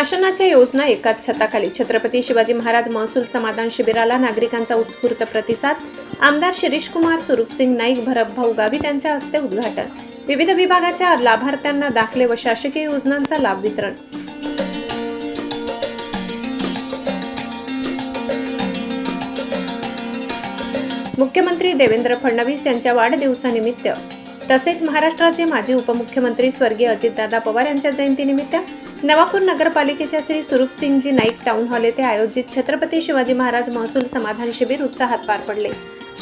शासनाच्या योजना एकाच छताखाली छत्रपती शिवाजी महाराज महसूल समाधान शिबिराला नागरिकांचा उत्स्फूर्त प्रतिसाद। आमदार शिरीषकुमार स्वरूपसिंग नाईक भरतभाऊ गावित यांच्या हस्ते उद्घाटन। विविध विभागाच्या लाभार्थ्यांना दाखले व शासकीय योजनांचा लाभ वितरण। मुख्यमंत्री देवेंद्र फडणवीस यांच्या वाढदिवसानिमित्त तसेच महाराष्ट्राचे माजी उपमुख्यमंत्री स्वर्गीय अजितदादा पवार यांच्या जयंतीनिमित्त नवापूर नगरपालिकेच्या श्री स्वरूपसिंगजी नाईक टाउन हॉल येथे आयोजित छत्रपती शिवाजी महाराज महसूल समाधान शिबिर उत्साहात पार पडले।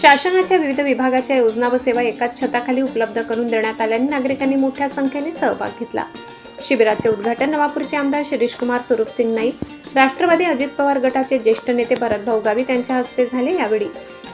शासनाच्या विविध विभागाच्या योजना व सेवा एकाच छताखाली उपलब्ध करून देण्यात आल्याने नागरिकांनी मोठ्या संख्येने सहभाग घेतला। शिबिराचे उद्घाटन नवापूरचे आमदार शिरीषकुमार स्वरूपसिंग नाईक, राष्ट्रवादी अजित पवार गटाचे ज्येष्ठ नेते भरतभाऊ गावित यांच्या हस्ते झाले। यावेळी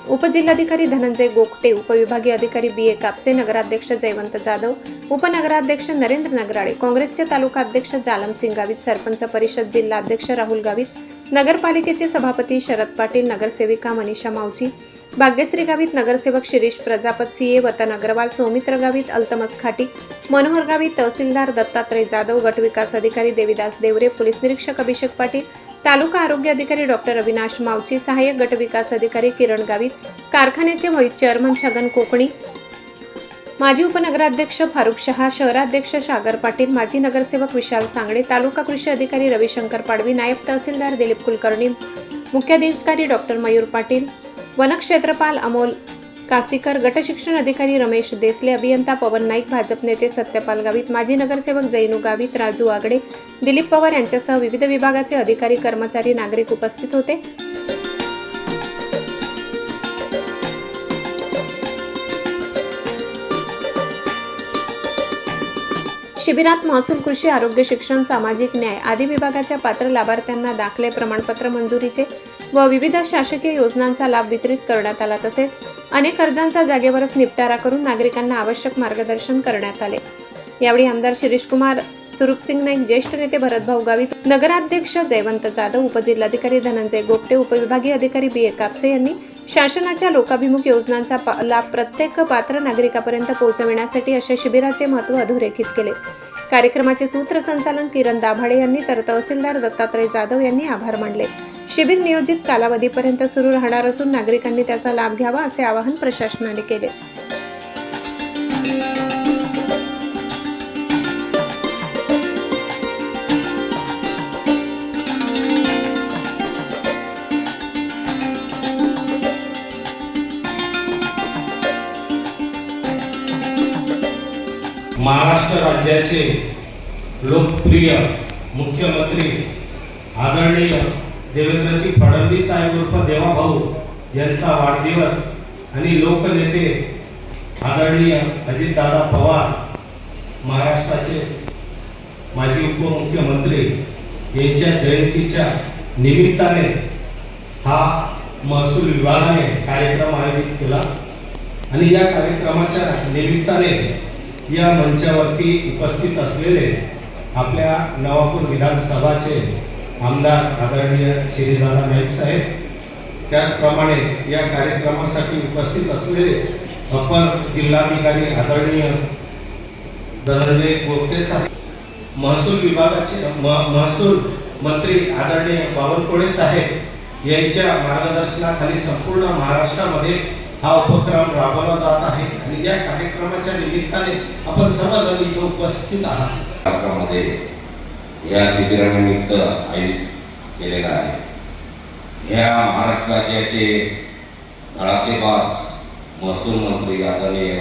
उपजिल्हाधिकारी धनंजय गोगटे, उपविभागीय अधिकारी बी ए कापसे, नगराध्यक्ष जयवंत जाधव, उपनगराध्यक्ष नरेंद्र नगराळे, काँग्रेसचे तालुका अध्यक्ष जालम सिंग गावित, सरपंच परिषद जिल्हा अध्यक्ष राहुल गावित, नगरपालिकेचे सभापती शरद पाटील, नगरसेविका मनीषा मावची, भाग्यश्री गावित, नगरसेवक शिरीष प्रजापत, सीए वतन अग्रवाल, सौमित्र गावित, अल्तमस खाटी, मनोहर गावित, तहसीलदार दत्तात्रय जाधव, गट विकास अधिकारी देविदास देवरे, पोलीस निरीक्षक अभिषेक पाटील, तालुका आरोग्य अधिकारी डॉक्टर अविनाश मावची, सहाय्यक गट विकास अधिकारी किरण गावित, कारखान्याचे व्हाईस चेअरमन छगन कोकणी, माजी उपनगराध्यक्ष फारुख शहा, शहराध्यक्ष सागर पाटील, माजी नगरसेवक विशाल सांगडे, तालुका कृषी अधिकारी रविशंकर पाडवी, नायब तहसीलदार दिलीप कुलकर्णी, मुख्याधिकारी डॉक्टर मयूर पाटील, वनक्षेत्रपाल अमोल कासीकर, गट शिक्षण अधिकारी रमेश देसले, अभियंता पवन नाईक, भाजप नेते सत्यपाल गावित, माजी नगरसेवक जैनू गावित, राजू आगडे, दिलीप पवार यांच्यासह विविध विभागाचे अधिकारी, कर्मचारी, नागरिक उपस्थित होते। शिबिरात महसूल, कृषी, आरोग्य, शिक्षण, सामाजिक न्याय आदी विभागाच्या पात्र लाभार्थ्यांना दाखले, प्रमाणपत्र मंजुरीचे व विविध शासकीय योजनांचा लाभ वितरित करण्यात आला। तसेच अनेक अर्जांचा जागेवरच निपटारा करून नागरिकांना आवश्यक मार्गदर्शन करण्यात आले। यावेळी आमदार शिरीषकुमार स्वरूपसिंग नाईक, ज्येष्ठ नेते भरतभाऊ गावित, नगराध्यक्ष जयवंत जाधव, उपजिल्हाधिकारी धनंजय गोगटे, उपविभागीय अधिकारी बी ए कापसे यांनी शासनाच्या लोकाभिमुख योजनांचा लाभ प्रत्येक पात्र नागरिकापर्यंत पोहोचविण्यासाठी अशा शिबिराचे महत्त्व अधोरेखित केले। कार्यक्रमाचे सूत्रसंचालन किरण दाभाडे यांनी तर तहसीलदार दत्तात्रय जाधव यांनी आभार मानले। शिबिर नियोजित कालावधीपर्यंत सुरू राहणार असून नागरिकांनी त्याचा लाभ घ्यावा असे आवाहन प्रशासनाने केले। महाराष्ट्र राज्याचे लोकप्रिय मुख्यमंत्री आदरणीय देवेंद्रजी फडणवीस साहेब उर्फ देवाभाऊ यांचा वाढदिवस आणि लोकनेते आदरणीय अजितदादा पवार, महाराष्ट्राचे माजी उपमुख्यमंत्री यांच्या जयंतीच्या निमित्ताने हा महसूल विभागाने कार्यक्रम आयोजित केला आणि या कार्यक्रमाच्या निमित्ताने या मंचावरती उपस्थित असलेले आपल्या नवापूर विधानसभाचे आमदार आदरणीय शिरीषदादा नाईक साहेब, त्याचप्रमाणे या कार्यक्रमासाठी उपस्थित असलेले अपर जिल्हाधिकारी आदरणीय धनंजय गोगटे साहेब, महसूल विभागाचे महसूल मंत्री आदरणीय बावनकुळे साहेब यांच्या मार्गदर्शनाखाली संपूर्ण महाराष्ट्रामध्ये हा उपक्रम राबवला जात आहे आणि या कार्यक्रमाच्या निमित्ताने आपण सर्वजण इथे उपस्थित आहात। राष्ट्रामध्ये या शिबिरानिमित्त आयोजित केलेला आहे। या महाराष्ट्र राज्याचे धडाकेबाज महसूल मंत्री आदरणीय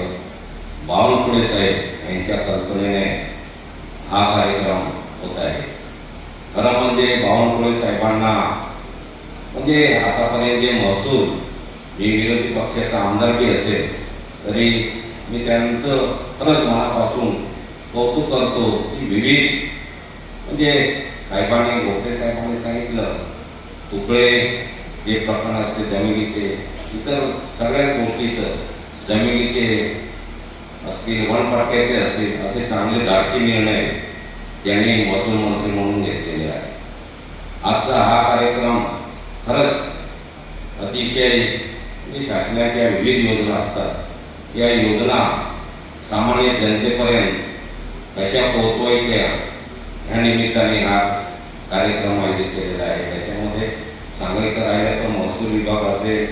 बावनकुळे साहेब यांच्या कल्पनेने हा कार्यक्रम होत आहे। खरं म्हणजे बावनकुळे साहेबांना म्हणजे आतापर्यंत जे महसूल मी विरोधी पक्षाचा आमदार बी असेल तरी मी त्यांचं खरंच मनापासून कौतुक करतो की विविध म्हणजे साहेबांनी, गोगटे साहेबांनी सांगितलं तुकडे जे प्रकरण असते जमिनीचे, इतर सगळ्या गोष्टीचं जमिनीचे असतील, वनपट्ट्याचे असतील, असे चांगले धाडसी निर्णय त्यांनी महसूल मंत्री म्हणून घेतलेले आहे। आजचा हा कार्यक्रम खरंच अतिशय शासनाच्या विविध योजना असतात, या योजना सामान्य जनतेपर्यंत कशा पोहोचवायच्या ह्या निमित्ताने हा कार्यक्रम आयोजित केलेला आहे. त्याच्यामध्ये सांगायचं राहिलं तर महसूल विभाग असेल,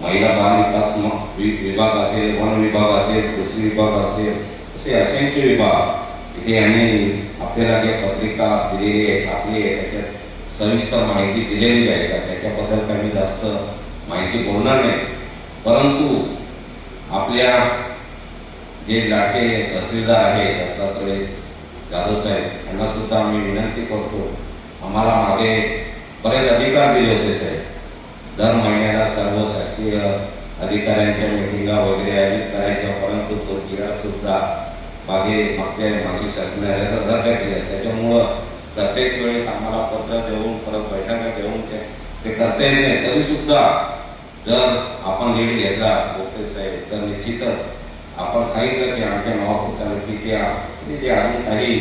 महिला बाल विकास विभाग असेल, वन विभाग असेल, कृषी विभाग असेल, असे असंख्य विभाग इथे यांनी आपल्याला जे पत्रिका दिलेली आहे, छापली आहे, त्याच्यात सविस्तर माहिती दिलेली आहे. त्याच्याबद्दल काही मी जास्त माहिती बोलणार नाही. परंतु आपल्या जे लाटे तहसीलदार आहे दत्तात्रय जाधव साहेब यांना सुद्धा आम्ही विनंती करतो, आम्हाला मागे बरेच अधिकार दिले होते साहेब. दर महिन्याला सर्व शासकीय अधिकाऱ्यांच्या मिटिंगा वगैरे आयोजित करायच्या, परंतु तो जिरात सुद्धा मागील शासनाने रद्द केले. त्याच्यामुळं प्रत्येक वेळेस आम्हाला पत्र देऊन परत बैठका देऊन ते करता येत नाही. तरी सुद्धा जर आपण लीड घेतला गोपे साहेब तर निश्चितच आपण सांगितलं की आमच्या नवापूर तालुक्याच्या जे अजून काही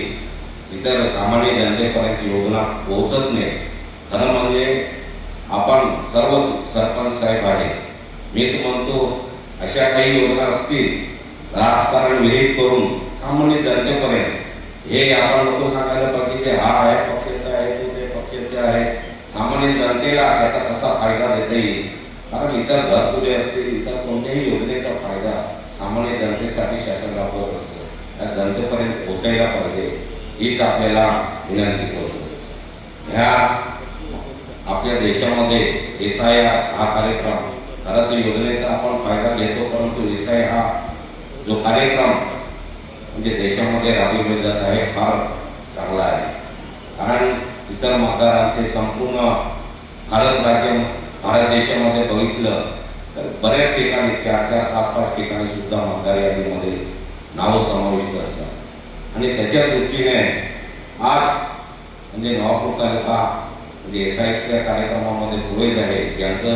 इतर सामान्य जनतेपर्यंत योजना पोहोचत नाही. खरं म्हणजे आपण सर्व सरपंच साहेब आहे, मी तर म्हणतो अशा काही योजना असतील राजकारण विहित करून सामान्य जनतेपर्यंत हे आपण नको सांगायला पाहिजे हा आहे पक्षाचा आहे तो ते पक्षाचा आहे. सामान्य जनतेला त्याचा कसा फायदा देता येईल, कारण इतर घरकुले असतील, इतर कोणत्याही योजनेचा फायदा सामान्य जनतेसाठी शासन राबवत असतं, त्या जनतेपर्यंत पोहोचायला पाहिजे हीच आपल्याला विनंती करतो. ह्या आपल्या देशामध्ये SIR हा कार्यक्रम खरं तर योजनेचा आपण फायदा घेतो, परंतु SIR हा जो कार्यक्रम म्हणजे देशामध्ये राबविला जात आहे फार चांगला आहे. कारण इतर मतदारांचे संपूर्ण भारत देशामध्ये बघितलं तर बऱ्याच ठिकाणी 4-4, 5-5 ठिकाणी सुद्धा मतदार यादीमध्ये नाव समाविष्ट असतात. आणि त्याच्या दृष्टीने आज म्हणजे नवापूर तालुका म्हणजे SIRच्या कार्यक्रमामध्ये पुढे आहे, ज्यांचं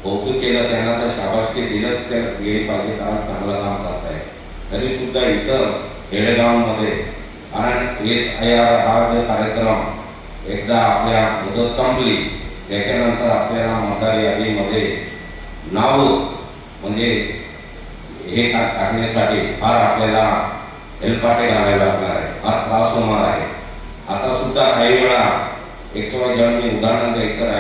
कौतुक केलं त्यांना तर शाबासकी दिलंच गेली पाहिजे, कारण चांगलं काम करत आहे. तरी सुद्धा इतर खेडेगावांमध्ये कारण SIR हा जो कार्यक्रम एकदा आपल्या मुदत संपली त्याच्यानंतर आपल्याला मतदार यादीमध्ये नाव म्हणजे हे टाकण्यासाठी फार आपल्याला हेलपाटे घालायला लागणार आहे, फार त्रास होणार आहे. आता सुद्धा काही वेळा 100 जण मी उदाहरण द्यायचं